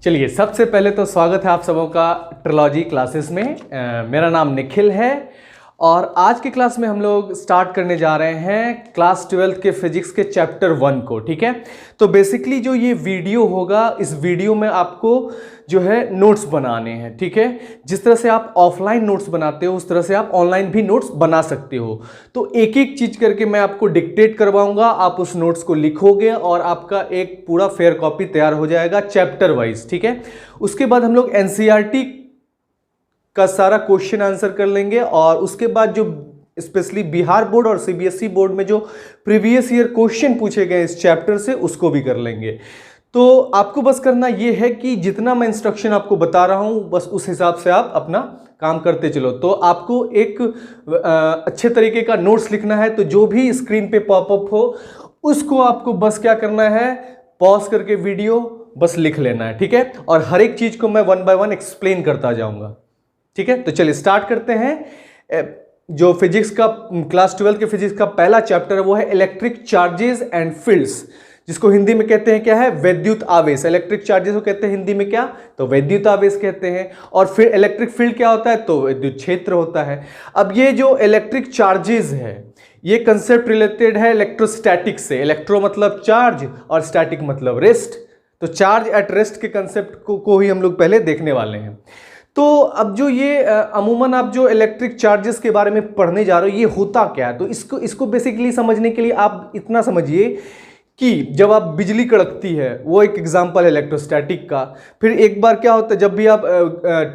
चलिए, सबसे पहले तो स्वागत है आप सबों का ट्रिलॉजी क्लासेस में। मेरा नाम निखिल है और आज की क्लास में हम लोग स्टार्ट करने जा रहे हैं क्लास 12 के फिजिक्स के चैप्टर 1 को। ठीक है, तो बेसिकली जो ये वीडियो होगा, इस वीडियो में आपको जो है नोट्स बनाने हैं। ठीक है, जिस तरह से आप ऑफलाइन नोट्स बनाते हो उस तरह से आप ऑनलाइन भी नोट्स बना सकते हो। तो एक एक चीज करके मैं आपको डिक्टेट करवाऊंगा, आप उस नोट्स को लिखोगे और आपका एक पूरा फेयर कॉपी तैयार हो जाएगा चैप्टर वाइज। ठीक है, उसके बाद हम लोग एनसीईआरटी का सारा क्वेश्चन आंसर कर लेंगे और उसके बाद जो स्पेशली बिहार बोर्ड और सीबीएसई बोर्ड में जो प्रीवियस ईयर क्वेश्चन पूछे गए इस चैप्टर से उसको भी कर लेंगे। तो आपको बस करना यह है कि जितना मैं इंस्ट्रक्शन आपको बता रहा हूं बस उस हिसाब से आप अपना काम करते चलो। तो आपको एक अच्छे तरीके का नोट्स लिखना है, तो जो भी स्क्रीन पे पॉपअप हो उसको आपको बस क्या करना है, पॉज करके वीडियो बस लिख लेना है। ठीक है, और हर एक चीज को मैं 1 बाय 1 एक्सप्लेन करता जाऊंगा। ठीक है, तो चलिए स्टार्ट करते हैं। जो फिजिक्स का क्लास 12 के फिजिक्स का पहला चैप्टर है वो है इलेक्ट्रिक चार्जेस एंड फील्ड्स, जिसको हिंदी में कहते हैं क्या है, वैद्युत आवेश। इलेक्ट्रिक चार्जेस को कहते हैं हिंदी में क्या, तो वैद्युत आवेश कहते हैं। और फिर इलेक्ट्रिक फील्ड क्या होता है, तो विद्युत क्षेत्र होता है। अब ये जो इलेक्ट्रिक चार्जेस है ये कंसेप्ट रिलेटेड है इलेक्ट्रोस्टैटिक से। इलेक्ट्रो मतलब चार्ज और स्टैटिक मतलब रेस्ट। तो चार्ज एट रेस्ट के कंसेप्ट को ही हम लोग पहले देखने वाले हैं। तो अब जो ये अमूमन आप जो इलेक्ट्रिक चार्जेस के बारे में पढ़ने जा रहे हो ये होता क्या है, तो इसको बेसिकली समझने के लिए आप इतना समझिए कि जब आप बिजली कड़कती है वो एक एग्जांपल है इलेक्ट्रोस्टैटिक का। फिर एक बार क्या होता है, जब भी आप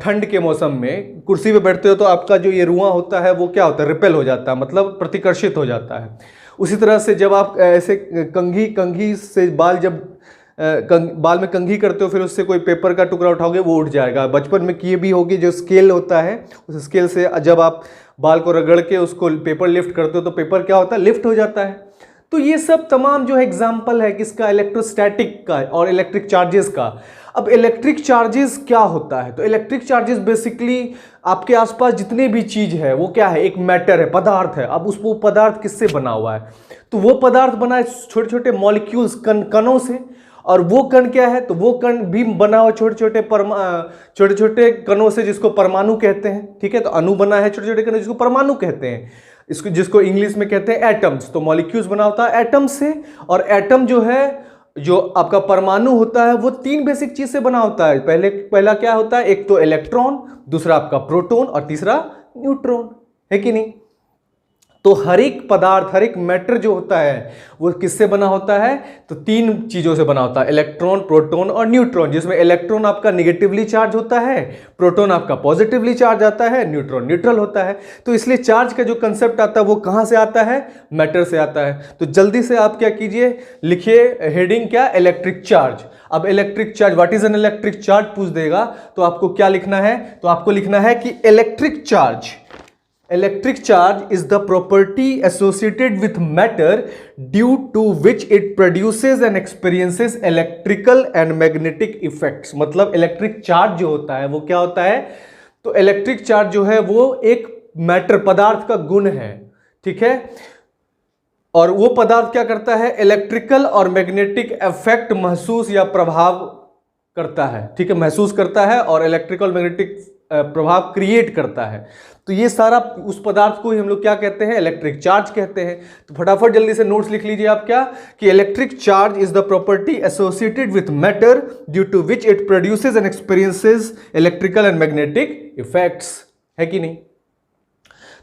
ठंड के मौसम में कुर्सी पे बैठते हो तो आपका जो ये रुआं होता है वो क्या होता है, रिपेल हो जाता है, मतलब प्रतिकर्षित हो जाता है। उसी तरह से जब आप ऐसे कंघी से बाल में कंघी करते हो फिर उससे कोई पेपर का टुकड़ा उठाओगे वो उठ जाएगा। बचपन में किए भी होगी, जो स्केल होता है उस स्केल से जब आप बाल को रगड़ के उसको पेपर लिफ्ट करते हो तो पेपर क्या होता है, लिफ्ट हो जाता है। तो ये सब तमाम जो है एग्जाम्पल है किसका, इलेक्ट्रोस्टैटिक का और इलेक्ट्रिक चार्जेस का। अब इलेक्ट्रिक चार्जेस क्या होता है, तो इलेक्ट्रिक चार्जेस बेसिकली आपके आसपास जितने भी चीज है वो क्या है, एक मैटर है, पदार्थ है। अब वो पदार्थ किससे बना हुआ है, तो वो पदार्थ बना है छोटे छोटे मॉलिक्यूल्स, कणों से। और वो कण क्या है, तो वो कण भी बना हुआ छोटे छोटे कणों से, जिसको परमाणु कहते हैं। ठीक है, तो अणु बना है छोटे छोटे कणों जिसको परमाणु कहते हैं, जिसको इंग्लिश में कहते हैं एटम्स। तो मॉलिक्यूल्स बना होता है एटम से, और एटम जो है, जो आपका परमाणु होता है वो 3 बेसिक चीज से बना होता है। पहला क्या होता है, एक तो इलेक्ट्रॉन, दूसरा आपका प्रोटॉन और तीसरा न्यूट्रॉन, है कि नहीं। तो हर एक पदार्थ, हर एक मैटर जो होता है वो किससे बना होता है, तो 3 चीजों से बना होता है, इलेक्ट्रॉन, प्रोटॉन और न्यूट्रॉन। जिसमें इलेक्ट्रॉन आपका निगेटिवली चार्ज होता है, प्रोटॉन आपका पॉजिटिवली चार्ज आता है, न्यूट्रॉन न्यूट्रल होता है। तो इसलिए चार्ज का जो कंसेप्ट आता है वो कहां से आता है, मैटर से आता है। तो जल्दी से आप क्या कीजिए, लिखिए हेडिंग क्या, इलेक्ट्रिक चार्ज। अब electric charge, what is an electric charge पूछ देगा तो आपको क्या लिखना है, तो आपको लिखना है कि Electric charge is the property associated with matter due to which it produces and experiences electrical and magnetic effects। मतलब इलेक्ट्रिक चार्ज जो होता है वो क्या होता है, तो इलेक्ट्रिक चार्ज जो है वो एक मैटर, पदार्थ का गुण है। ठीक है, और वो पदार्थ क्या करता है, इलेक्ट्रिकल और मैग्नेटिक इफेक्ट महसूस या प्रभाव करता है। ठीक है, महसूस करता है और इलेक्ट्रिकल मैग्नेटिक प्रभाव क्रिएट करता है। तो ये सारा उस पदार्थ को ही हम लोग क्या कहते हैं, इलेक्ट्रिक चार्ज कहते हैं। तो फटाफट जल्दी से नोट्स लिख लीजिए आप क्या, कि electric charge is the property associated with matter due to which it produces and experiences electrical and magnetic effects, है कि नहीं।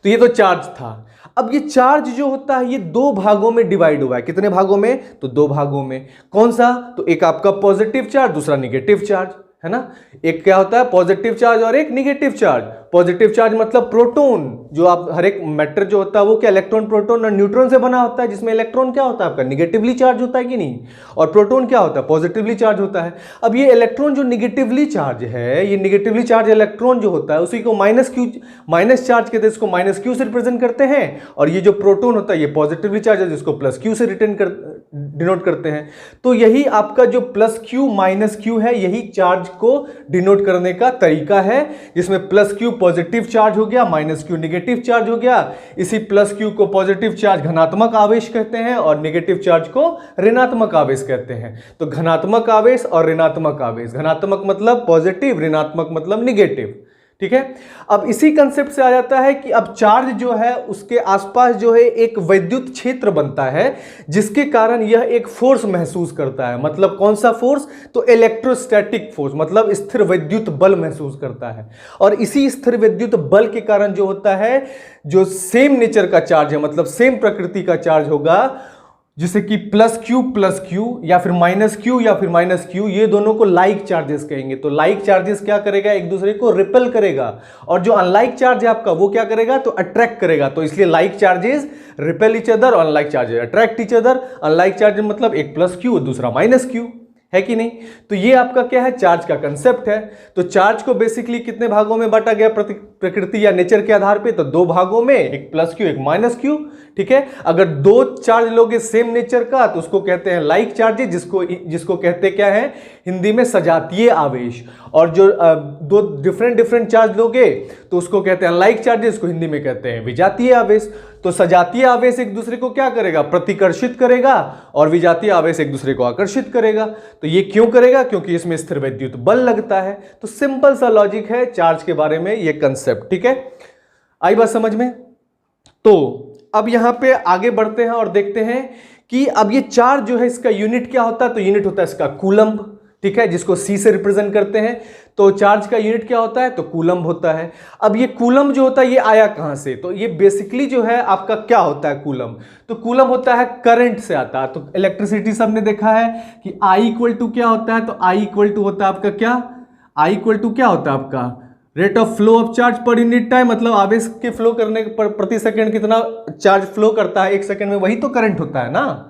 तो ये तो चार्ज था। अब ये चार्ज जो होता है ये 2 भागों में डिवाइड हुआ है। कितने भागों में, तो 2 भागों में। कौन सा, तो एक आपका पॉजिटिव चार्ज, दूसरा निगेटिव चार्ज, है ना। एक क्या होता है, पॉजिटिव चार्ज और एक निगेटिव चार्ज। पॉजिटिव चार्ज मतलब प्रोटॉन, जो आप हर एक मैटर जो होता है वो क्या, इलेक्ट्रॉन, प्रोटॉन और न्यूट्रॉन से बना होता है, जिसमें इलेक्ट्रॉन क्या होता है आपका निगेटिवली चार्ज होता है कि नहीं, और प्रोटॉन क्या होता है, पॉजिटिवली चार्ज होता है। अब ये इलेक्ट्रॉन जो निगेटिवली चार्ज है, ये निगेटिवली चार्ज इलेक्ट्रॉन जो होता है उसी को माइनस चार्ज कहते हैं, इसको माइनस क्यू से रिप्रेजेंट करते हैं। और ये जो प्रोटॉन होता है ये पॉजिटिवली चार्ज है, जिसको प्लस क्यू से डिनोट करते हैं। तो यही आपका जो प्लस क्यू माइनस क्यू है, यही चार्ज को डिनोट करने का तरीका है, जिसमें प्लस क्यू पॉजिटिव चार्ज हो गया, माइनस क्यू नेगेटिव चार्ज हो गया। इसी प्लस क्यू को पॉजिटिव चार्ज धनात्मक आवेश कहते हैं और नेगेटिव चार्ज को ऋणात्मक आवेश कहते हैं। तो धनात्मक आवेश और ऋणात्मक आवेश, धनात्मक मतलब पॉजिटिव, ऋणात्मक मतलब निगेटिव, ठीक है। अब इसी कंसेप्ट से आ जाता है कि अब चार्ज जो है उसके आसपास जो है एक वैद्युत क्षेत्र बनता है जिसके कारण यह एक फोर्स महसूस करता है। मतलब कौन सा फोर्स? तो इलेक्ट्रोस्टैटिक फोर्स, मतलब स्थिर वैद्युत बल महसूस करता है। और इसी स्थिर वैद्युत बल के कारण जो होता है, जो सेम नेचर का चार्ज है, मतलब सेम प्रकृति का चार्ज होगा, जिसे कि प्लस क्यू या फिर माइनस क्यू, ये दोनों को लाइक चार्जेस कहेंगे। तो लाइक चार्जेस क्या करेगा? एक दूसरे को रिपेल करेगा। और जो अनलाइक चार्ज है आपका, वो क्या करेगा? तो अट्रैक्ट करेगा। तो इसलिए like charges repel each other, unlike charges attract each other. Unlike charge मतलब एक प्लस क्यू दूसरा माइनस क्यू, है कि नहीं? तो ये आपका क्या है? चार्ज का कंसेप्ट है। तो चार्ज को बेसिकली कितने भागों में बांटा गया प्रकृति या नेचर के आधार पे? तो दो भागों में, एक प्लस क्यू एक माइनस क्यू, ठीक है। अगर दो चार्ज लोगे सेम नेचर का तो उसको कहते हैं लाइक चार्जेस, जिसको कहते क्या है हिंदी में? सजातीय आवेश। और जो दो डिफरेंट चार्ज लोगे तो उसको कहते हैं अनलाइक चार्जेस, को हिंदी में कहते हैं विजातीय आवेश। तो सजातीय आवेश एक दूसरे को क्या करेगा? प्रतिकर्षित करेगा, और विजातीय आवेश एक दूसरे को आकर्षित करेगा। तो ये क्यों करेगा? क्योंकि इसमें स्थिर वैद्युत बल लगता है। तो सिंपल सा लॉजिक है चार्ज के बारे में ये कंसेप्ट, ठीक है। आई बात समझ में? तो अब यहां पे आगे बढ़ते हैं और देखते हैं कि अब ये चार्ज जो है इसका यूनिट क्या होता है? तो यूनिट होता है इसका कूलम्ब, ठीक है, जिसको C से रिप्रेजेंट करते हैं। तो चार्ज का यूनिट क्या होता है? तो कूलम्ब होता है। अब ये कूलम्ब जो होता है ये आया कहां से? तो ये बेसिकली जो है आपका क्या होता है कूलम्ब? तो कूलम्ब होता है करंट से आता है। तो इलेक्ट्रिसिटी सबने देखा है कि I इक्वल टू क्या होता है? तो I इक्वल टू होता है आपका क्या? I इक्वल टू क्या होता है आपका? Rate of flow of charge per unit time, मतलब आवेश के फ्लो करने पर प्रति सेकंड कितना चार्ज फ्लो करता है एक सेकंड में, वही तो करंट होता है ना।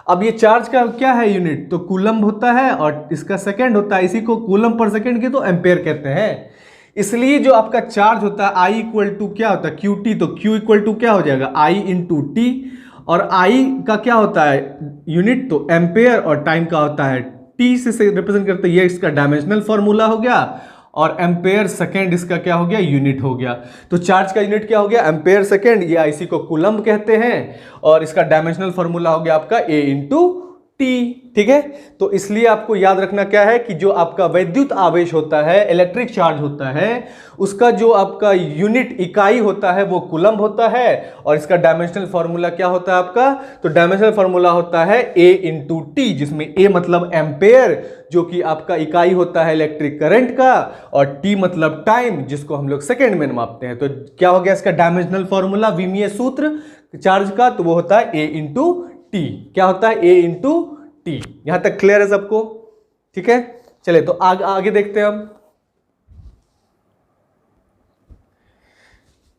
अब ये चार्ज का क्या है यूनिट? तो कूलम्ब होता है, और इसका सेकंड होता है, इसी को कूलम्ब पर सेकंड की तो एम्पेयर कहते हैं। इसलिए जो आपका चार्ज होता है I इक्वल टू क्या होता है? QT। तो Q इक्वल टू क्या हो जाएगा? I into T. और I का क्या होता है यूनिट? तो एम्पेयर। और टाइम का होता है T से रिप्रेजेंट करते हैं। ये इसका डायमेंशनल फॉर्मूला हो गया, और एम्पेयर सेकेंड इसका क्या हो गया? यूनिट हो गया। तो चार्ज का यूनिट क्या हो गया? Ampere second. ये इसी को कूलम्ब कहते हैं, और इसका डायमेंशनल फॉर्मूला हो गया आपका A इंटू टी, ठीक है। तो इसलिए आपको याद रखना क्या है कि जो आपका वैद्युत आवेश होता है, इलेक्ट्रिक चार्ज होता है, उसका जो आपका यूनिट इकाई होता है वो कूलम्ब होता है। और इसका डायमेंशनल फॉर्मूला क्या होता है आपका? तो डायमेंशनल फॉर्मूला होता है A इंटू टी, जिसमें A मतलब एम्पेयर, जो कि आपका इकाई होता है इलेक्ट्रिक करंट का, और T मतलब टाइम, जिसको हम लोग सेकेंड में मापते हैं। तो क्या हो गया इसका डायमेंशनल फॉर्मूला, विमीय सूत्र चार्ज का? तो वो होता है A इंटू टी। क्या होता है? A into T. यहां तक क्लियर है सबको? ठीक है, चले तो आगे देखते हैं हम।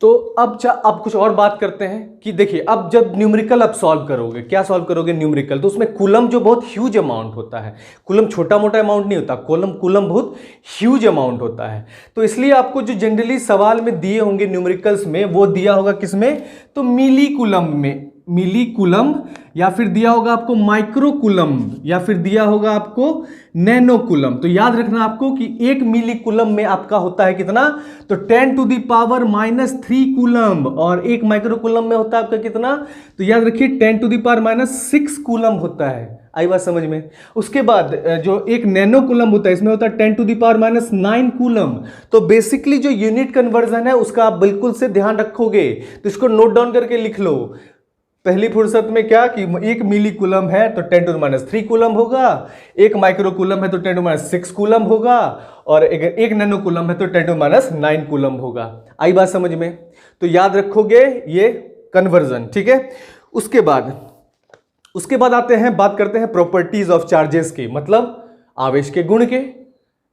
तो अब कुछ और बात करते हैं कि देखिए, अब जब न्यूमेरिकल आप सॉल्व करोगे, क्या सॉल्व करोगे? न्यूमेरिकल। तो उसमें कूलम्ब जो बहुत ह्यूज अमाउंट होता है, कूलम्ब छोटा मोटा अमाउंट नहीं होता, कूलम्ब बहुत ह्यूज अमाउंट होता है। तो इसलिए आपको जो जनरली सवाल में दिए होंगे न्यूमेरिकल्स में, वो दिया होगा किसमें? तो मिली कूलम्ब में, मिली कूलम्ब, या फिर दिया होगा आपको माइक्रो कूलम्ब, या फिर दिया होगा आपको नैनो कूलम्ब। तो याद रखना आपको कि एक मिली कूलम्ब में आपका होता है कितना? तो 10 टू द पावर -3 कूलम्ब। और एक माइक्रो कूलम्ब में होता है आपका कितना? तो याद रखिए 10 टू द पावर -6 कूलम्ब होता है। आई बात समझ में? उसके बाद जो एक नैनो कूलम्ब होता है, इसमें होता है 10 टू द पावर -9 कूलम्ब। तो बेसिकली जो यूनिट कन्वर्जन है उसका आप बिल्कुल से ध्यान रखोगे, तो इसको नोट डाउन करके लिख लो पहली फुर्सत में क्या कि एक मिली कूलम्ब है तो 10 टू द -3 कूलम्ब होगा, एक माइक्रो कूलम्ब है तो 10 टू द -6 कूलम्ब होगा, और एक नैनो कूलम्ब है तो 10 टू द -9 कूलम्ब होगा। आई बात समझ में? तो याद रखोगे ये कन्वर्जन, ठीक है। उसके बाद आते हैं, बात करते हैं प्रॉपर्टीज ऑफ चार्जेस की, मतलब आवेश के गुण के,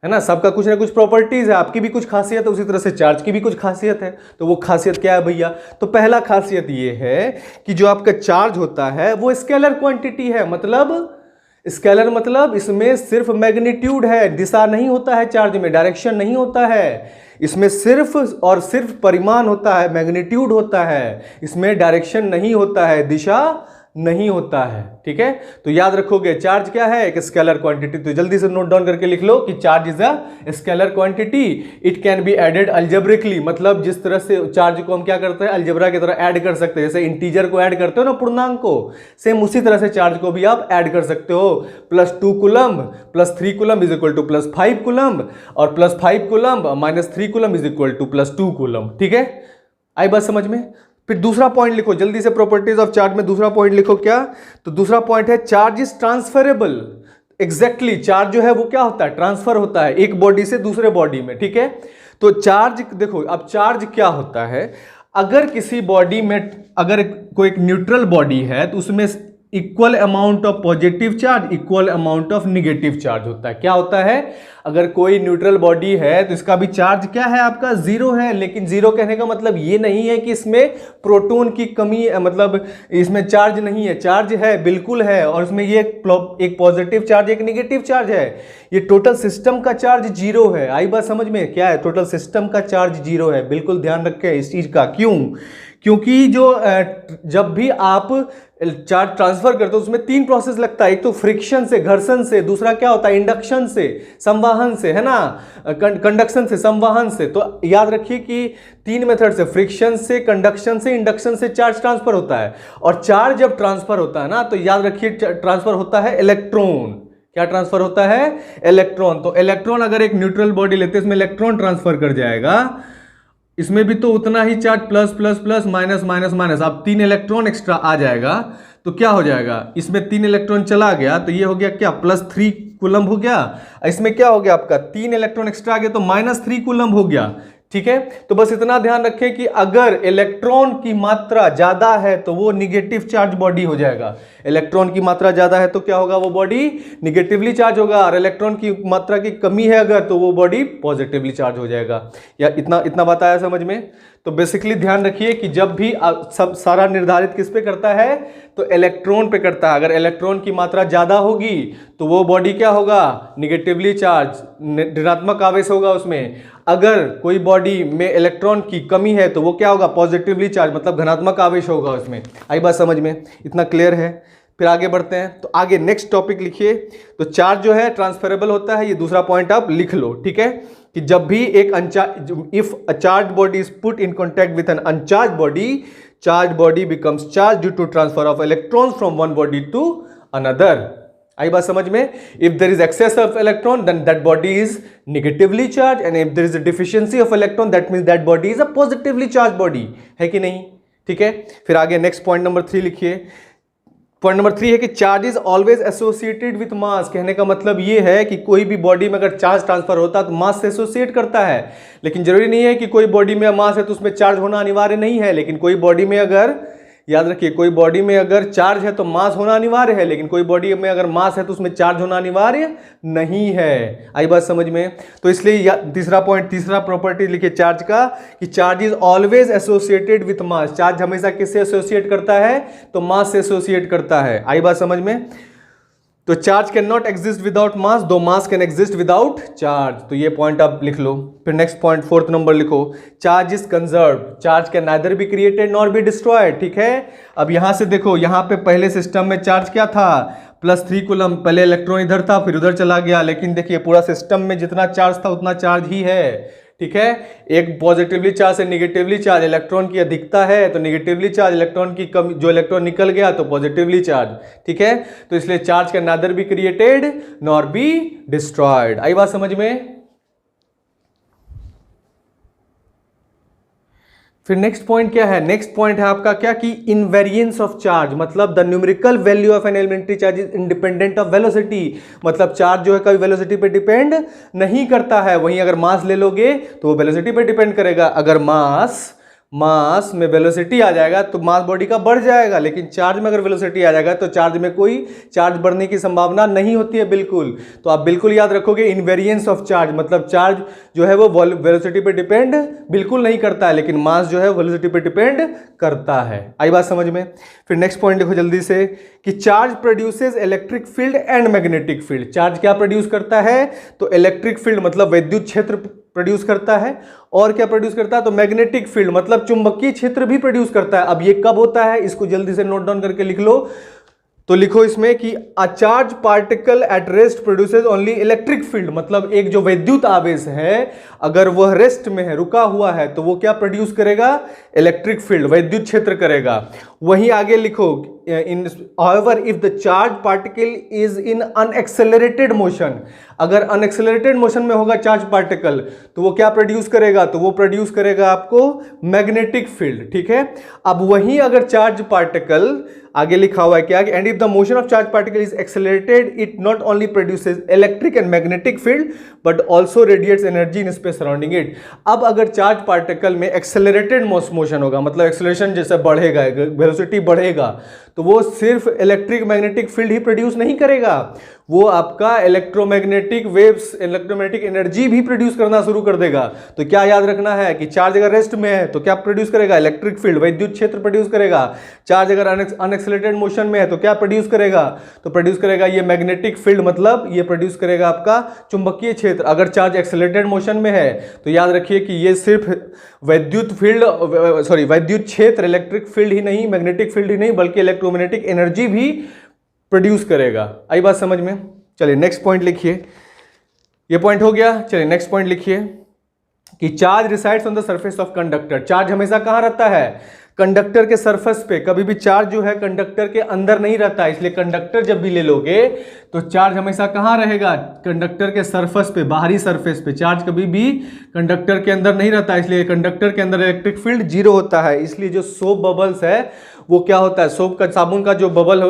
है ना। सबका कुछ ना कुछ प्रॉपर्टीज है, आपकी भी कुछ खासियत है, उसी तरह से चार्ज की भी कुछ खासियत है। तो वो खासियत क्या है भैया? तो पहला खासियत ये है कि जो आपका चार्ज होता है वो स्केलर क्वांटिटी है। मतलब स्केलर मतलब इसमें सिर्फ मैग्नीट्यूड है, दिशा नहीं होता है चार्ज में, डायरेक्शन नहीं होता है। इसमें सिर्फ और सिर्फ परिमाण होता है, मैग्नीट्यूड होता है, इसमें डायरेक्शन नहीं होता है, दिशा नहीं होता है। ठीक है, तो याद रखोगे चार्ज क्या है, एक स्केलर क्वांटिटी। तो जल्दी से नोट डाउन करके लिख लो कि charge is a scalar quantity, it can be added algebraically, मतलब जिस तरह से चार्ज को हम क्या करते हैं अलजेब्रा की तरह ऐड कर सकते हैं, जैसे इंटीजर को ऐड करते हो ना पूर्णांक को, सेम उसी तरह से चार्ज को भी आप ऐड कर सकते हो। +2 coulomb +3 coulomb is equal to +5 coulomb, और +5 coulomb -3 coulomb is equal to +2 coulomb. ठीक है, आई बात समझ में। फिर दूसरा पॉइंट लिखो जल्दी से, प्रॉपर्टीज ऑफ चार्ज में दूसरा पॉइंट लिखो क्या, तो दूसरा पॉइंट है charge is transferable. Exactly charge जो है वो क्या होता है, ट्रांसफर होता है एक बॉडी से दूसरे बॉडी में। ठीक है, तो चार्ज देखो, अब चार्ज क्या होता है, अगर किसी बॉडी में अगर कोई एक न्यूट्रल बॉडी है तो उसमें equal amount of positive charge equal amount of negative charge होता है। क्या होता है, अगर कोई न्यूट्रल बॉडी है तो इसका भी चार्ज क्या है आपका 0 है, लेकिन 0 कहने का मतलब ये नहीं है कि इसमें प्रोटॉन की कमी, मतलब इसमें चार्ज नहीं है, चार्ज है बिल्कुल है, और इसमें ये एक पॉजिटिव चार्ज एक निगेटिव चार्ज है। ये टोटल सिस्टम का चार्ज 0 है। आई बात समझ में, क्या है टोटल सिस्टम का चार्ज 0 है। बिल्कुल ध्यान रखें इस चीज का। क्यों, क्योंकि जो जब भी आप चार्ज ट्रांसफर करते हो उसमें 3 प्रोसेस लगता है, एक तो फ्रिक्शन से, घर्षण से, दूसरा क्या होता है इंडक्शन से, संवाहन से, है ना, कंडक्शन से, संवाहन से। तो याद रखिए कि 3 मेथड से, फ्रिक्शन से, कंडक्शन से, इंडक्शन से चार्ज ट्रांसफर होता है। और चार्ज जब ट्रांसफर होता है ना तो याद रखिए ट्रांसफर होता है इलेक्ट्रॉन। क्या ट्रांसफर होता है, इलेक्ट्रॉन। तो इलेक्ट्रॉन अगर एक न्यूट्रल बॉडी लेते हैं इसमें इलेक्ट्रॉन ट्रांसफर कर जाएगा, इसमें भी तो उतना ही charge plus plus plus minus minus minus, अब 3 इलेक्ट्रॉन एक्स्ट्रा आ जाएगा तो क्या हो जाएगा, इसमें 3 इलेक्ट्रॉन चला गया तो ये हो गया क्या +3 कूलम्ब हो गया। इसमें क्या हो गया आपका 3 इलेक्ट्रॉन एक्स्ट्रा आ गया तो -3 कूलम्ब हो गया। ठीक है, तो बस इतना ध्यान रखें कि अगर इलेक्ट्रॉन की मात्रा ज्यादा है तो वो निगेटिव चार्ज बॉडी हो जाएगा। इलेक्ट्रॉन की मात्रा ज्यादा है तो क्या होगा, वो बॉडी निगेटिवली चार्ज होगा, और इलेक्ट्रॉन की मात्रा की कमी है अगर तो वो बॉडी पॉजिटिवली चार्ज हो जाएगा। या इतना बताया समझ में। तो बेसिकली ध्यान रखिए कि जब भी सब सारा निर्धारित किस पे करता है, तो इलेक्ट्रॉन पे करता है। अगर इलेक्ट्रॉन की मात्रा ज्यादा होगी तो वो बॉडी क्या होगा, निगेटिवली चार्ज, ऋणात्मक आवेश होगा उसमें। अगर कोई बॉडी में इलेक्ट्रॉन की कमी है तो वो क्या होगा, पॉजिटिवली चार्ज, मतलब धनात्मक आवेश होगा उसमें। आई बात समझ में, इतना क्लियर है। फिर आगे बढ़ते हैं, तो आगे नेक्स्ट टॉपिक लिखिए। तो चार्ज जो है ट्रांसफरेबल होता है, ये दूसरा पॉइंट आप लिख लो। ठीक है, कि जब भी एक if a charge body is put in contact with an अनचार्ज body, charge body becomes charge due to transfer of electrons from one body to another. आई बात समझ में। If there is excess of electron then that body is negatively charge, and if there is a deficiency of electron that means that body is a positively charge body, है कि नहीं। ठीक है, फिर आगे नेक्स्ट पॉइंट नंबर 3 लिखिए। Point number 3 है कि charge is always associated with mass. कहने का मतलब ये है कि कोई भी बॉडी में अगर चार्ज ट्रांसफर होता है तो मास से एसोसिएट करता है, लेकिन जरूरी नहीं है कि कोई बॉडी में मास है तो उसमें चार्ज होना अनिवार्य नहीं है। लेकिन कोई बॉडी में अगर, याद रखिए, कोई बॉडी में अगर चार्ज है तो मास होना अनिवार्य है, लेकिन कोई बॉडी में अगर मास है तो उसमें चार्ज होना अनिवार्य नहीं है। आई बात समझ में। तो इसलिए तीसरा पॉइंट, तीसरा प्रॉपर्टी लिखिए चार्ज का, कि charge is always associated with mass. Charge हमेशा किससे एसोसिएट करता है, तो मास से एसोसिएट करता है। आई बात समझ में। तो charge can not exist without mass, though mass can exist without charge. तो ये पॉइंट आप लिख लो। फिर नेक्स्ट पॉइंट 4th नंबर लिखो, charge is conserve. Charge can neither be created nor be destroyed. ठीक है, अब यहां से देखो, यहां पे पहले सिस्टम में चार्ज क्या था, +3 कूलम्ब। पहले इलेक्ट्रॉन इधर था फिर उधर चला गया, लेकिन देखिए पूरा सिस्टम में जितना चार्ज था उतना चार्ज ही है। ठीक है, एक पॉजिटिवली चार्ज से निगेटिवली चार्ज, इलेक्ट्रॉन की अधिकता है तो निगेटिवली चार्ज, इलेक्ट्रॉन की कमी, जो इलेक्ट्रॉन निकल गया तो पॉजिटिवली चार्ज। ठीक है, तो इसलिए charge can neither be created nor be destroyed. आई बात समझ में। फिर नेक्स्ट पॉइंट क्या है, नेक्स्ट पॉइंट है आपका क्या, कि इनवेरिएंस ऑफ चार्ज, मतलब the numerical value of an elementary charge is independent of velocity. मतलब चार्ज जो है कभी वेलोसिटी पे डिपेंड नहीं करता है। वहीं अगर मास ले लोगे तो वो वेलोसिटी पे डिपेंड करेगा। अगर मास में वेलोसिटी आ जाएगा तो मास बॉडी का बढ़ जाएगा, लेकिन चार्ज में अगर वेलोसिटी आ जाएगा तो चार्ज में कोई चार्ज बढ़ने की संभावना नहीं होती है बिल्कुल। तो आप बिल्कुल याद रखोगे इनवेरिएंस ऑफ चार्ज, मतलब चार्ज जो है वो वेलोसिटी पे डिपेंड बिल्कुल नहीं करता है, लेकिन मास जो है वेलोसिटी पे डिपेंड करता है। आई बात समझ में। फिर नेक्स्ट पॉइंट देखो जल्दी से, कि charge produces electric field and magnetic field. Charge क्या प्रोड्यूस करता है, तो इलेक्ट्रिक फील्ड मतलब विद्युत क्षेत्र प्रोड्यूस करता है। और क्या प्रोड्यूस करता है? तो मैग्नेटिक फील्ड मतलब चुंबकीय क्षेत्र भी प्रोड्यूस करता है। अब ये कब होता है, इसको जल्दी से नोट डाउन करके लिख लो। तो लिखो इसमें कि a charge particle at rest produces only electric field, मतलब एक जो विद्युत आवेश है अगर वह रेस्ट में है, रुका हुआ है, तो वो क्या प्रोड्यूस करेगा? इलेक्ट्रिक फील्ड, विद्युत क्षेत्र करेगा। वहीं आगे लिखो इन however if the charge particle is in unaccelerated motion, अगर अनएक्सेलरेटेड मोशन में होगा चार्ज पार्टिकल तो वो क्या प्रोड्यूस करेगा? तो वो प्रोड्यूस करेगा आपको मैग्नेटिक फील्ड। ठीक है, अब वहीं अगर चार्ज पार्टिकल आगे लिखा हुआ है क्या, and if the motion of charge particle is accelerated it not only produces electric and magnetic field but also radiates energy in space surrounding it. अब अगर चार्ज पार्टिकल में एक्सेलरेटेड मोशन होगा, मतलब एक्सेलरेशन जैसे बढ़ेगा, वेलोसिटी बढ़ेगा, तो वो सिर्फ इलेक्ट्रिक मैग्नेटिक फील्ड ही प्रोड्यूस नहीं करेगा, वो आपका इलेक्ट्रोमैग्नेटिक वेव्स, इलेक्ट्रोमैग्नेटिक एनर्जी भी प्रोड्यूस करना शुरू कर देगा। तो क्या याद रखना है कि चार्ज अगर रेस्ट में है तो क्या प्रोड्यूस करेगा? इलेक्ट्रिक फील्ड, विद्युत क्षेत्र प्रोड्यूस करेगा। चार्ज अगर अनएक्सेलरेटेड मोशन में है तो क्या प्रोड्यूस करेगा? तो प्रोड्यूस करेगा ये मैग्नेटिक फील्ड, मतलब ये प्रोड्यूस करेगा आपका चुंबकीय क्षेत्र। अगर चार्ज एक्सेलरेटेड मोशन में है तो याद रखिए कि ये सिर्फ विद्युत फील्ड, विद्युत क्षेत्र, इलेक्ट्रिक फील्ड ही नहीं, मैग्नेटिक फील्ड ही नहीं, बल्कि इलेक्ट्रोमैग्नेटिक एनर्जी भी प्रोड्यूस करेगा। आई बात समझ में? चलिए नेक्स्ट पॉइंट लिखिए। ये पॉइंट हो गया। चलिए नेक्स्ट पॉइंट लिखिए कि charge resides on the surface of conductor. Charge हमेशा कहां रहता है? कंडक्टर के सरफेस पे। कभी भी चार्ज जो है कंडक्टर के अंदर नहीं रहता है, इसलिए कंडक्टर जब भी ले लोगे तो चार्ज हमेशा कहां रहेगा? कंडक्टर के सरफेस पे, बाहरी सरफेस पे। चार्ज कभी भी कंडक्टर के अंदर नहीं रहता है, इसलिए कंडक्टर के अंदर इलेक्ट्रिक फील्ड जीरो होता है। इसलिए जो सोप बबल्स है वो क्या होता है? सोप का, साबुन का जो बबल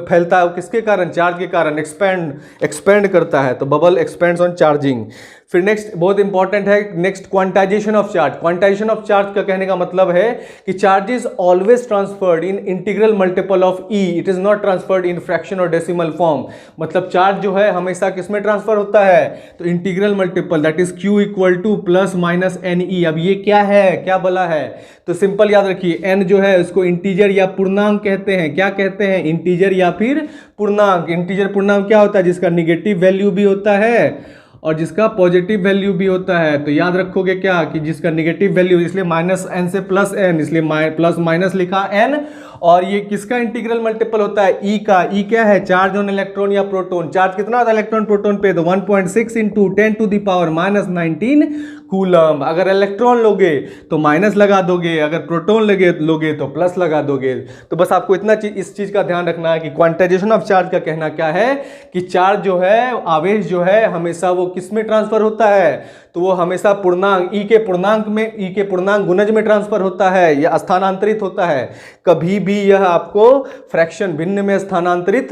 फैलता है वो किसके कारण? चार्ज के कारण एक्सपेंड करता है। तो बबल एक्सपेंड्स ऑन चार्जिंग। फिर नेक्स्ट बहुत इंपॉर्टेंट है, next quantisation of charge. Quantisation of charge का कहने का मतलब है कि charge is always transferred in integral multiple of e, it is not transferred in fraction और डेसिमल फॉर्म। मतलब चार्ज जो है हमेशा किसमें ट्रांसफर होता है? तो integral multiple, that is Q equal to plus minus n e. अब ये क्या है, क्या बोला है? तो सिंपल याद रखिए, एन जो है उसको इंटीजर या पूर्णांक कहते हैं। क्या कहते हैं? इंटीजर या फिर पूर्णांक। इंटीजर पूर्णांक क्या होता है? जिसका निगेटिव वैल्यू भी होता है और जिसका पॉजिटिव वैल्यू भी होता है। तो याद रखोगे क्या कि जिसका निगेटिव वैल्यू, इसलिए माइनस एन से प्लस एन, इसलिए प्लस माइनस लिखा एन। और ये किसका इंटीग्रल मल्टीपल होता है? ई का। ई क्या है? चार्ज ऑन इलेक्ट्रॉन या प्रोटॉन। चार्ज कितना होता है इलेक्ट्रॉन प्रोटॉन पे? तो 1.6 into 10 to the power minus 19 coulomb. अगर इलेक्ट्रॉन लोगे तो माइनस लगा दोगे, अगर प्रोटॉन लोगे तो प्लस लगा दोगे। तो बस आपको इतना इस चीज का ध्यान रखना है कि क्वांटाइजेशन ऑफ चार्ज का कहना क्या है कि चार्ज जो है, आवेश जो है, हमेशा वो किस में ट्रांसफर होता है? तो वो हमेशा पूर्णांक, ई के पूर्णांक में, ई के पूर्णांक गुणज में ट्रांसफर होता है या स्थानांतरित होता है। कभी भी यह आपको फ्रैक्शन, भिन्न में स्थानांतरित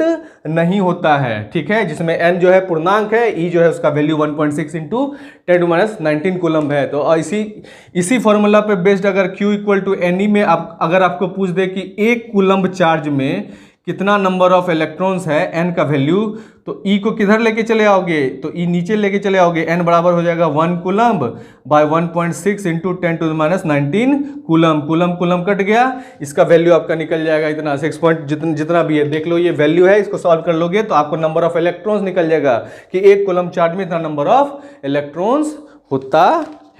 नहीं होता है। ठीक है, जिसमें एन जो है पूर्णांक है, ई जो है उसका वैल्यू 1.6 इंटू 10⁻19 कूलम है। तो इसी फॉर्मूला पे बेस्ड अगर Q equal to n e में अगर आपको पूछ दे कि एक कूलम्ब चार्ज में कितना नंबर ऑफ इलेक्ट्रॉन्स है, एन का वैल्यू, तो ई को किधर लेके चले आओगे? तो ई नीचे लेके चले आओगे। एन बराबर हो जाएगा 1 coulomb by 1.6 into 10⁻19 coulomb. Coulomb cut गया, इसका वैल्यू आपका निकल जाएगा इतना 6 पॉइंट जितना भी है। देख लो ये वैल्यू है, इसको सॉल्व कर लोगे तो आपको नंबर ऑफ इलेक्ट्रॉन्स निकल जाएगा कि एक कूलम चार्ज में इतना नंबर ऑफ इलेक्ट्रॉन्स होता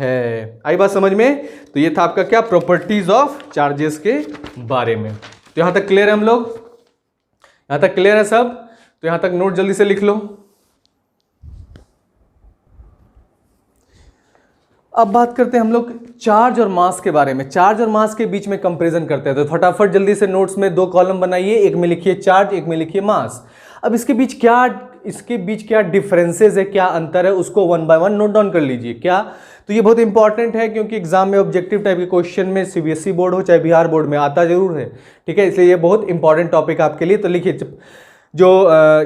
है। आई बात समझ में? तो ये था आपका क्या, प्रॉपर्टीज ऑफ चार्जेस के बारे में। तो यहां तक क्लियर है हम लोग? यहां तक क्लियर है सब? तो यहां तक नोट जल्दी से लिख लो। अब बात करते हैं हम लोग चार्ज और मास के बारे में। चार्ज और मास के बीच में कंपैरिजन करते हैं। तो फटाफट जल्दी से नोट्स में 2 कॉलम बनाइए, एक में लिखिए चार्ज, एक में लिखिए मास। अब इसके बीच क्या डिफरेंसेस है, क्या अंतर है, उसको 1 बाय 1 नोट डाउन कर लीजिए। क्या? तो ये बहुत इंपॉर्टेंट है क्योंकि एग्जाम में ऑब्जेक्टिव टाइप के क्वेश्चन में सीबीएसई बोर्ड हो चाहे बिहार बोर्ड में आता जरूर है। ठीक है, इसलिए ये बहुत इंपॉर्टेंट टॉपिक आपके लिए। तो लिखिए जो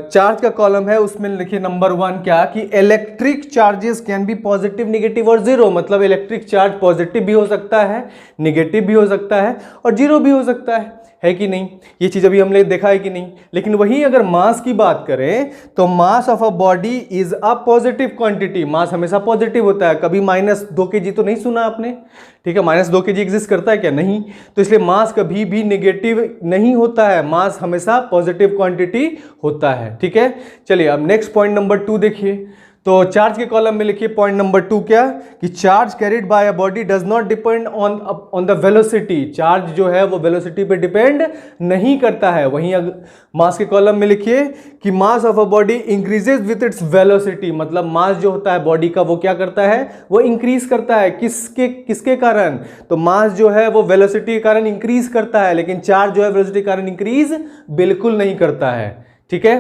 चार्ज का कॉलम है उसमें लिखिए नंबर 1 क्या कि electric charges can be positive, negative और जीरो। मतलब इलेक्ट्रिक चार्ज पॉजिटिव भी हो सकता है, नेगेटिव भी हो सकता है और जीरो भी हो सकता है कि नहीं? ये चीज अभी हमने देखा है कि नहीं? लेकिन वहीं अगर मास की बात करें तो mass of a body is a positive quantity. Mass हमेशा पॉजिटिव होता है। कभी -2 kg तो नहीं सुना आपने? ठीक है, -2 kg एग्जिस्ट करता है क्या? नहीं। तो इसलिए मास कभी भी नेगेटिव नहीं होता है, मास हमेशा पॉजिटिव क्वांटिटी होता है। ठीक है, चलिए अब नेक्स्ट पॉइंट नंबर 2 देखिए। तो चार्ज के कॉलम में लिखिए पॉइंट नंबर 2 क्या, कि charge carried by a body does not depend on the velocity. Charge जो है वो वेलोसिटी पे डिपेंड नहीं करता है। वहीं मास के कॉलम में लिखिए कि मास of a body increases with its velocity, मतलब मास जो होता है बॉडी का वो क्या करता है, वो इंक्रीज करता है। किसके कारण, तो मास जो है वो वेलोसिटी के कारण इंक्रीज करता है, लेकिन चार्ज जो है वेलोसिटी के कारण इंक्रीज बिल्कुल नहीं करता है। ठीक है,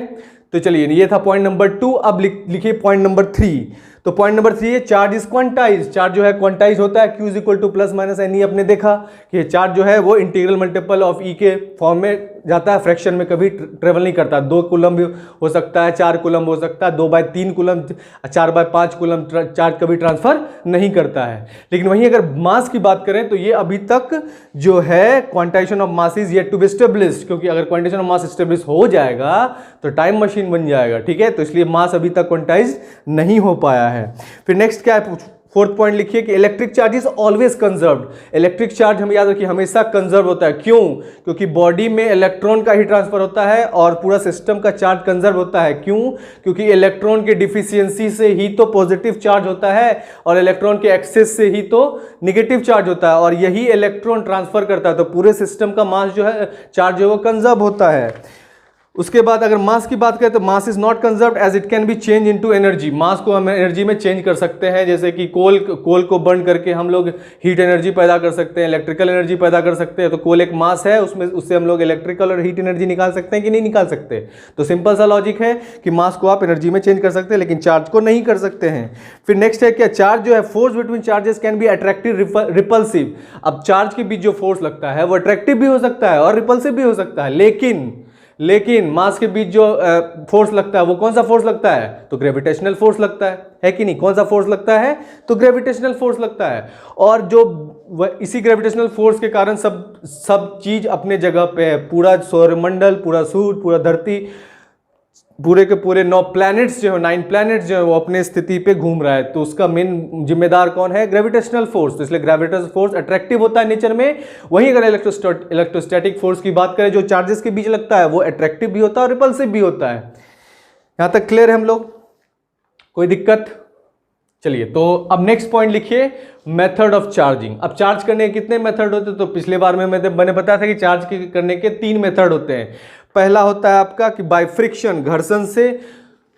तो चलिए ये था पॉइंट नंबर 2। अब लिखिए पॉइंट नंबर 3। तो पॉइंट नंबर 3 है चार्ज इज क्वांटाइज। चार्ज जो है क्वांटाइज होता है, Q is equal to plus minus n e. अपने देखा कि चार्ज जो है वो इंटीग्रल मल्टीपल ऑफ ई के फॉर्म में जाता है, फ्रैक्शन में कभी ट्रेवल नहीं करता। 2 कूलम भी हो सकता है, 4 कूलम हो सकता है, 2/3 कूलम, 4/5 कूलम चार्ज कभी ट्रांसफर नहीं करता है। लेकिन वहीं अगर मास की बात करें तो ये अभी तक जो है quantisation of mass is yet to be established, क्योंकि अगर क्वांटाइजेशन ऑफ मास एस्टेब्लिश हो जाएगा तो टाइम मशीन बन जाएगा। ठीक है, तो इसलिए मास अभी तक क्वांटाइज नहीं हो पाया है। फिर नेक्स्ट क्या है, 4th पॉइंट लिखिए कि electric charge is always conserved. Electric charge हम याद रखिए हमेशा कंजर्व होता है। क्यों, क्योंकि बॉडी में इलेक्ट्रॉन का ही ट्रांसफर होता है और पूरा सिस्टम का चार्ज कंजर्व होता है। क्यों, क्योंकि इलेक्ट्रॉन के डिफिशियंसी से ही तो पॉजिटिव चार्ज होता है और इलेक्ट्रॉन के एक्सेस से ही तो नेगेटिव चार्ज होता है, और यही इलेक्ट्रॉन ट्रांसफर करता है। तो पूरे सिस्टम का मास जो है, चार्ज जो है वो कंजर्व होता है। उसके बाद अगर मास की बात करें तो mass is not conserved as it can be change into energy. Mass को हम एनर्जी में चेंज कर सकते हैं, जैसे कि कोल को बर्न करके हम लोग हीट एनर्जी पैदा कर सकते हैं, इलेक्ट्रिकल एनर्जी पैदा कर सकते हैं। तो कोल एक मास है, उससे हम लोग इलेक्ट्रिकल और हीट एनर्जी निकाल सकते हैं कि नहीं निकाल सकते। तो सिंपल सा लॉजिक है कि मास को आप एनर्जी में चेंज कर सकते हैं, लेकिन चार्ज को नहीं कर सकते हैं। फिर नेक्स्ट है क्या, चार्ज जो है force between charges can be attractive repulsive. अब चार्ज के बीच जो फोर्स लगता है वो अट्रैक्टिव भी हो सकता है और रिपल्सिव भी हो सकता है, लेकिन मास के बीच जो फोर्स लगता है वो कौन सा फोर्स लगता है, तो ग्रेविटेशनल फोर्स लगता है कि नहीं। कौन सा फोर्स लगता है, तो ग्रेविटेशनल फोर्स लगता है। और जो इसी ग्रेविटेशनल फोर्स के कारण सब चीज अपने जगह पे है। पूरा सौरमंडल, पूरा सूर्य, पूरा धरती, पूरे के पूरे 9 प्लैनेट्स जो है, 9 प्लैनेट्स जो है वो अपने स्थिति पे घूम रहा है। तो उसका मेन जिम्मेदार कौन है, ग्रेविटेशनल फोर्स। तो इसलिए ग्रेविटेशनल फोर्स अट्रैक्टिव होता है नेचर में। वहीं अगर इलेक्ट्रोस्टैटिक फोर्स की बात करें जो चार्जेस के बीच लगता है, वो अट्रैक्टिव भी होता है और रिपल्सिव भी होता है। यहां तक क्लियर है हम लोग, कोई दिक्कत। चलिए, तो अब नेक्स्ट पॉइंट लिखिए, मेथड ऑफ चार्जिंग। अब चार्ज करने के कितने मेथड होते हैं, तो पिछले बार में मैंने बताया था कि चार्ज करने के 3 मेथड होते हैं। पहला होता है आपका कि बाय फ्रिक्शन, घर्षण से,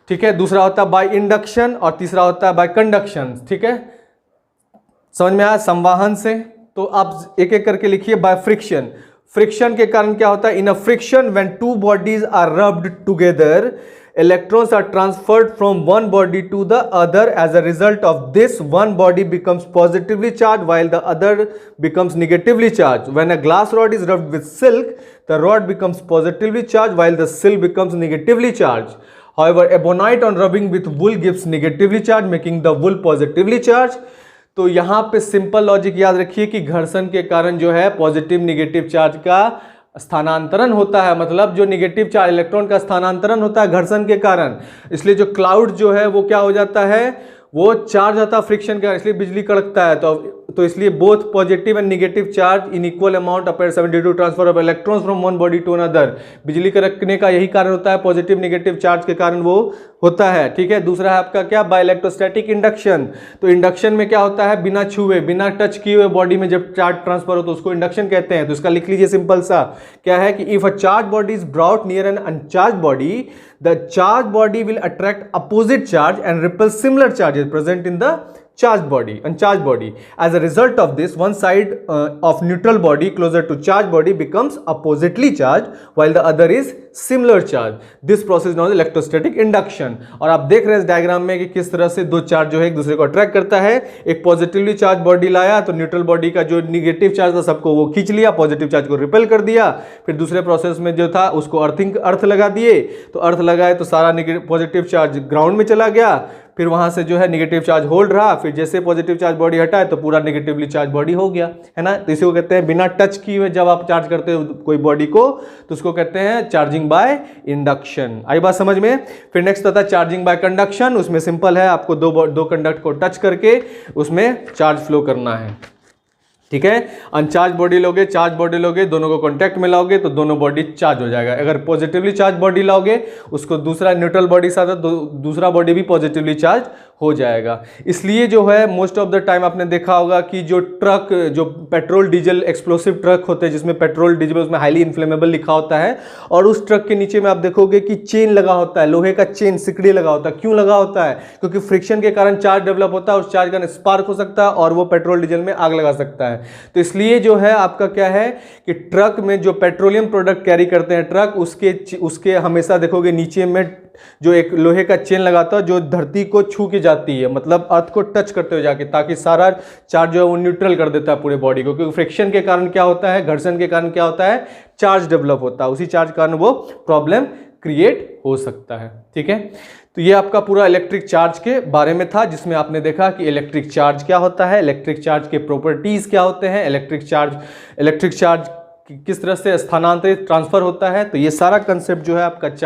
ठीक है। दूसरा होता है बाय इंडक्शन और तीसरा होता है बाय कंडक्शन, ठीक है। समझ में आया, संवाहन से। तो आप एक एक करके लिखिए। बाय फ्रिक्शन, फ्रिक्शन के कारण क्या होता है, in a friction when 2 bodies are rubbed together electrons are transferred from one body to the other. As a result of this, one body becomes positively charged while the other becomes negatively charged. When a glass rod is rubbed with silk, the rod becomes positively charged while the silk becomes negatively charged. However, ebonite on rubbing with wool gives negatively charged, making the wool positively charged. तो यहाँ पे simple logic याद रखिए कि घर्षण के कारण जो है पॉजिटिव निगेटिव चार्ज का स्थानांतरण होता है। मतलब जो निगेटिव चार्ज इलेक्ट्रॉन का स्थानांतरण होता है घर्षण के कारण। इसलिए जो क्लाउड जो है वो क्या हो जाता है, वो चार्ज होता है फ्रिक्शन का, इसलिए बिजली कड़कता है। तो इसलिए both positive and negative charge in equal amount appear 72 transfer of electrons from one body to another. बिजली कड़कने का यही कारण होता है, पॉजिटिव नेगेटिव चार्ज के कारण वो होता है, ठीक है। दूसरा है आपका क्या, बाय इलेक्ट्रोस्टैटिक इंडक्शन। तो इंडक्शन में क्या होता है, बिना छुए, बिना टच किए हुए बॉडी में जब चार्ज ट्रांसफर हो तो उसको इंडक्शन कहते हैं। तो इसका लिख लीजिए सिंपल सा, क्या है कि if a charge body is brought near an अनचार्ज body, the charged body will attract opposite charge and repel similar charges present in the uncharged body. As a result of this, one side of neutral body closer to charged body becomes oppositely charged while the other is similar charged. This process is known as electrostatic induction. और आप देख रहे हैं इस diagram में कि किस तरह से दो चार्ज जो है एक दूसरे को अट्रैक्ट करता है। एक पॉजिटिवली चार्ज बॉडी लाया तो न्यूट्रल बॉडी का जो निगेटिव चार्ज था सबको वो खींच लिया, पॉजिटिव चार्ज को रिपेल कर दिया। फिर दूसरे प्रोसेस में जो था उसको अर्थ लगा दिए, तो अर्थ लगाए तो सारा पॉजिटिव चार्ज ग्राउंड में चला गया, फिर वहां से जो है नेगेटिव चार्ज होल्ड रहा, फिर जैसे पॉजिटिव चार्ज बॉडी हटाए तो पूरा नेगेटिवली चार्ज बॉडी हो गया, है ना। तो इसी को कहते हैं बिना टच किए हुए जब आप चार्ज करते हो कोई बॉडी को तो उसको कहते हैं चार्जिंग बाय इंडक्शन। आई बात समझ में। फिर नेक्स्ट आता है चार्जिंग बाय कंडक्शन। उसमें सिंपल है, आपको दो कंडक्ट को टच करके उसमें चार्ज फ्लो करना है। ठीक है। अनचार्ज बॉडी लोगे, चार्ज बॉडी लोगे, दोनों को कांटेक्ट में लाओगे तो दोनों बॉडी चार्ज हो जाएगा। अगर पॉजिटिवली चार्ज बॉडी लाओगे उसको दूसरा न्यूट्रल बॉडी साथ दूसरा बॉडी भी पॉजिटिवली चार्ज हो जाएगा। इसलिए जो है मोस्ट ऑफ द टाइम आपने देखा होगा कि जो ट्रक, जो पेट्रोल डीजल एक्सप्लोसिव ट्रक होते हैं जिसमें पेट्रोल डीजल उसमें हाईली इन्फ्लेमेबल लिखा होता है, और उस ट्रक के नीचे में आप देखोगे कि चेन लगा होता है, लोहे का चेन, सिकड़ी लगा होता है। क्यों लगा होता है? क्योंकि फ्रिक्शन के कारण चार्ज डेवलप होता है, उस चार्ज का स्पार्क हो सकता है और वो पेट्रोल डीजल में आग लगा सकता है। तो इसलिए जो है आपका क्या है कि ट्रक में जो पेट्रोलियम प्रोडक्ट कैरी करते हैं ट्रक, उसके हमेशा देखोगे नीचे में जो एक लोहे का चेन लगाता है जो धरती को छू के जाती है, मतलब अर्थ को टच करते हुए जाके, ताकि सारा चार्ज जो है वो न्यूट्रल कर देता है पूरे बॉडी को। क्योंकि फ्रिक्शन के कारण क्या होता है, घर्षण के कारण क्या होता है, चार्ज डेवलप होता है, उसी चार्ज के कारण वो प्रॉब्लम क्रिएट हो सकता है। ठीक है, तो ये आपका पूरा इलेक्ट्रिक चार्ज के बारे में था, जिसमें आपने देखा कि इलेक्ट्रिक चार्ज क्या होता है, इलेक्ट्रिक चार्ज के प्रॉपर्टीज क्या होते हैं, इलेक्ट्रिक चार्ज किस तरह से स्थानांतरित ट्रांसफर होता है। तो ये सारा कंसेप्ट जो है आपका चार्ज